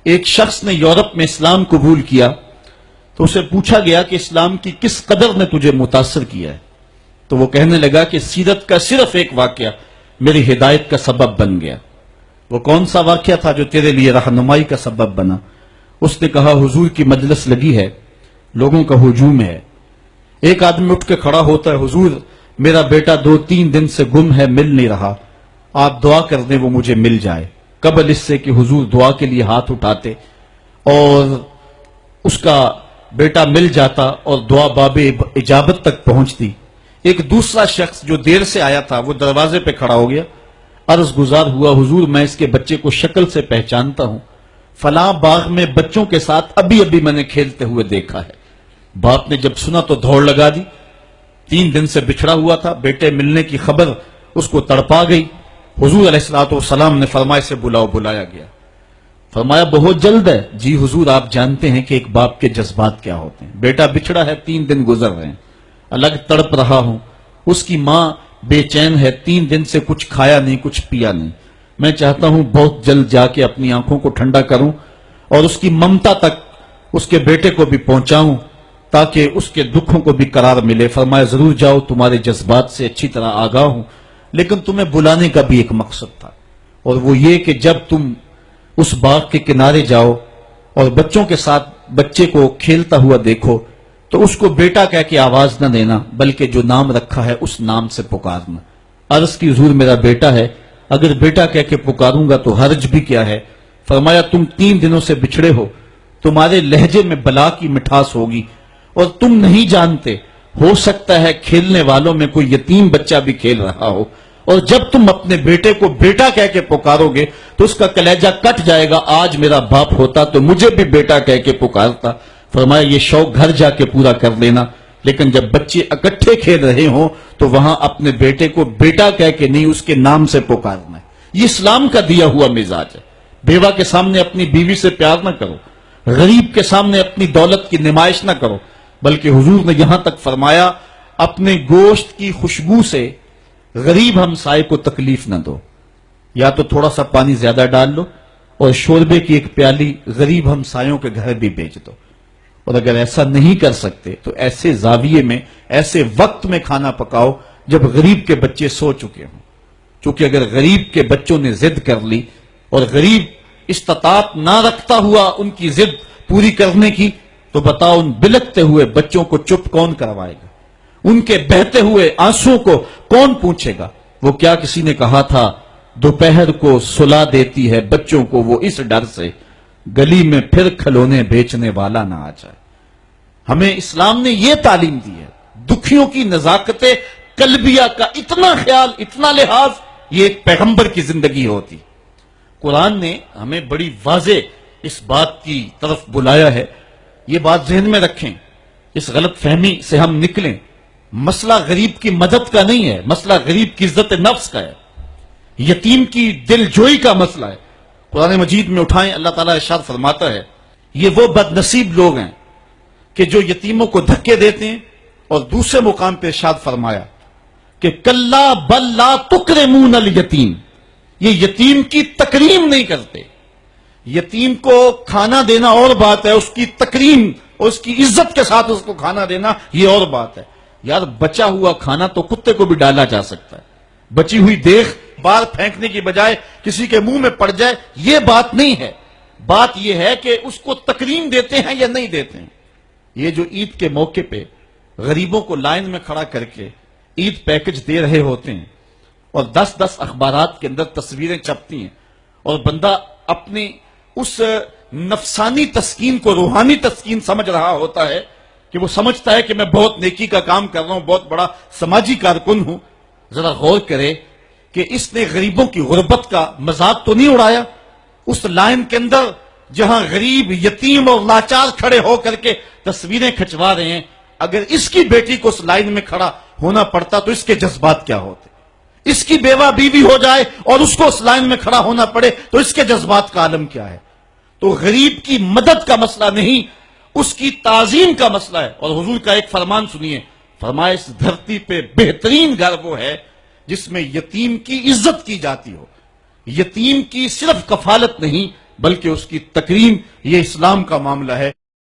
ایک شخص نے یورپ میں اسلام قبول کیا تو اسے پوچھا گیا کہ اسلام کی کس قدر نے تجھے متاثر کیا ہے؟ تو وہ کہنے لگا کہ سیرت کا صرف ایک واقعہ میری ہدایت کا سبب بن گیا۔ وہ کون سا واقعہ تھا جو تیرے لیے رہنمائی کا سبب بنا؟ اس نے کہا حضور کی مجلس لگی ہے، لوگوں کا ہجوم ہے، ایک آدمی اٹھ کے کھڑا ہوتا ہے، حضور میرا بیٹا 2-3 دن سے گم ہے، مل نہیں رہا، آپ دعا کر دیں وہ مجھے مل جائے۔ قبل اس سے کہ حضور دعا کے لیے ہاتھ اٹھاتے اور اس کا بیٹا مل جاتا اور دعا باب اجابت تک پہنچتی، ایک دوسرا شخص جو دیر سے آیا تھا وہ دروازے پہ کھڑا ہو گیا، عرض گزار ہوا حضور میں اس کے بچے کو شکل سے پہچانتا ہوں، فلاں باغ میں بچوں کے ساتھ ابھی ابھی میں نے کھیلتے ہوئے دیکھا ہے۔ باپ نے جب سنا تو دوڑ لگا دی، 3 دن سے بچھڑا ہوا تھا، بیٹے ملنے کی خبر اس کو تڑپا گئی۔ حضور علیہ الصلوۃ والسلام نے فرمایا سے بلاؤ، بلایا گیا، فرمایا بہت جلد ہے؟ جی حضور آپ جانتے ہیں کہ ایک باپ کے جذبات کیا ہوتے ہیں، بیٹا بچھڑا ہے، 3 دن گزر رہے ہیں، الگ تڑپ رہا ہوں، اس کی ماں بے چین ہے، 3 دن سے کچھ کھایا نہیں، کچھ پیا نہیں، میں چاہتا ہوں بہت جلد جا کے اپنی آنکھوں کو ٹھنڈا کروں اور اس کی ممتا تک اس کے بیٹے کو بھی پہنچاؤں تاکہ اس کے دکھوں کو بھی قرار ملے۔ فرمایا ضرور جاؤ، تمہارے جذبات سے اچھی طرح آگاہ ہوں، لیکن تمہیں بلانے کا بھی ایک مقصد تھا، اور وہ یہ کہ جب تم اس باغ کے کنارے جاؤ اور بچوں کے ساتھ بچے کو کھیلتا ہوا دیکھو تو اس کو بیٹا کہہ کے آواز نہ دینا، بلکہ جو نام رکھا ہے اس نام سے پکارنا۔ عرض کی حضور میرا بیٹا ہے، اگر بیٹا کہہ کے پکاروں گا تو حرج بھی کیا ہے؟ فرمایا تم 3 دنوں سے بچھڑے ہو، تمہارے لہجے میں بلا کی مٹھاس ہوگی اور تم نہیں جانتے، ہو سکتا ہے کھیلنے والوں میں کوئی یتیم بچہ بھی کھیل رہا ہو، اور جب تم اپنے بیٹے کو بیٹا کہہ کے پکارو گے تو اس کا کلیجہ کٹ جائے گا، آج میرا باپ ہوتا تو مجھے بھی بیٹا کہہ کے پکارتا۔ فرمایا یہ شوق گھر جا کے پورا کر لینا، لیکن جب بچے اکٹھے کھیل رہے ہوں تو وہاں اپنے بیٹے کو بیٹا کہہ کے نہیں، اس کے نام سے پکارنا ہے۔ یہ اسلام کا دیا ہوا مزاج ہے۔ بیوہ کے سامنے اپنی بیوی سے پیار نہ کرو، غریب کے سامنے اپنی دولت کی نمائش نہ کرو، بلکہ حضور نے یہاں تک فرمایا اپنے گوشت کی خوشبو سے غریب ہمسائے کو تکلیف نہ دو، یا تو تھوڑا سا پانی زیادہ ڈال لو اور شوربے کی ایک پیالی غریب ہمسایوں کے گھر بھی بیچ دو، اور اگر ایسا نہیں کر سکتے تو ایسے زاویے میں ایسے وقت میں کھانا پکاؤ جب غریب کے بچے سو چکے ہوں، چونکہ اگر غریب کے بچوں نے ضد کر لی اور غریب استطاعت نہ رکھتا ہوا ان کی ضد پوری کرنے کی تو بتاؤ ان بلکتے ہوئے بچوں کو چپ کون کروائے گا؟ ان کے بہتے ہوئے آنسوں کو کون پوچھے گا؟ وہ کیا کسی نے کہا تھا دوپہر کو سلا دیتی ہے بچوں کو وہ اس ڈر سے گلی میں پھر کھلونے بیچنے والا نہ آ جائے۔ ہمیں اسلام نے یہ تعلیم دی ہے، دکھیوں کی نزاکت قلبیہ کا اتنا خیال، اتنا لحاظ، یہ ایک پیغمبر کی زندگی ہوتی۔ قرآن نے ہمیں بڑی واضح اس بات کی طرف بلایا ہے، یہ بات ذہن میں رکھیں، اس غلط فہمی سے ہم نکلیں۔ مسئلہ غریب کی مدد کا نہیں ہے، مسئلہ غریب کی عزت نفس کا ہے، یتیم کی دل جوئی کا مسئلہ ہے۔ قرآن مجید میں اٹھائیں، اللہ تعالیٰ ارشاد فرماتا ہے یہ وہ بد نصیب لوگ ہیں کہ جو یتیموں کو دھکے دیتے ہیں، اور دوسرے مقام پہ ارشاد فرمایا کہ کلا بل لا تکرمون الیتیم، یہ یتیم کی تکریم نہیں کرتے۔ یتیم کو کھانا دینا اور بات ہے، اس کی تکریم اور اس کی عزت کے ساتھ اس کو کھانا دینا یہ اور بات ہے۔ یار بچا ہوا کھانا تو کتے کو بھی ڈالا جا سکتا ہے، بچی ہوئی دیکھ بار پھینکنے کی بجائے کسی کے منہ میں پڑ جائے یہ بات نہیں ہے، بات یہ ہے کہ اس کو تکریم دیتے ہیں یا نہیں دیتے ہیں۔ یہ جو عید کے موقع پہ غریبوں کو لائن میں کھڑا کر کے عید پیکج دے رہے ہوتے ہیں اور 10 اخبارات کے اندر تصویریں چھپتی ہیں اور بندہ اپنی اس نفسانی تسکین کو روحانی تسکین سمجھ رہا ہوتا ہے کہ وہ سمجھتا ہے کہ میں بہت نیکی کا کام کر رہا ہوں، بہت بڑا سماجی کارکن ہوں۔ ذرا غور کرے کہ اس نے غریبوں کی غربت کا مذاق تو نہیں اڑایا؟ اس لائن کے اندر جہاں غریب، یتیم اور لاچار کھڑے ہو کر کے تصویریں کھچوا رہے ہیں، اگر اس کی بیٹی کو اس لائن میں کھڑا ہونا پڑتا تو اس کے جذبات کیا ہوتے؟ اس کی بیوہ بیوی ہو جائے اور اس کو اس لائن میں کھڑا ہونا پڑے تو اس کے جذبات کا عالم کیا ہے؟ تو غریب کی مدد کا مسئلہ نہیں، اس کی تعظیم کا مسئلہ ہے۔ اور حضور کا ایک فرمان سنیے، فرمایا اس دھرتی پہ بہترین گھر وہ ہے جس میں یتیم کی عزت کی جاتی ہو، یتیم کی صرف کفالت نہیں بلکہ اس کی تکریم یہ اسلام کا معاملہ ہے.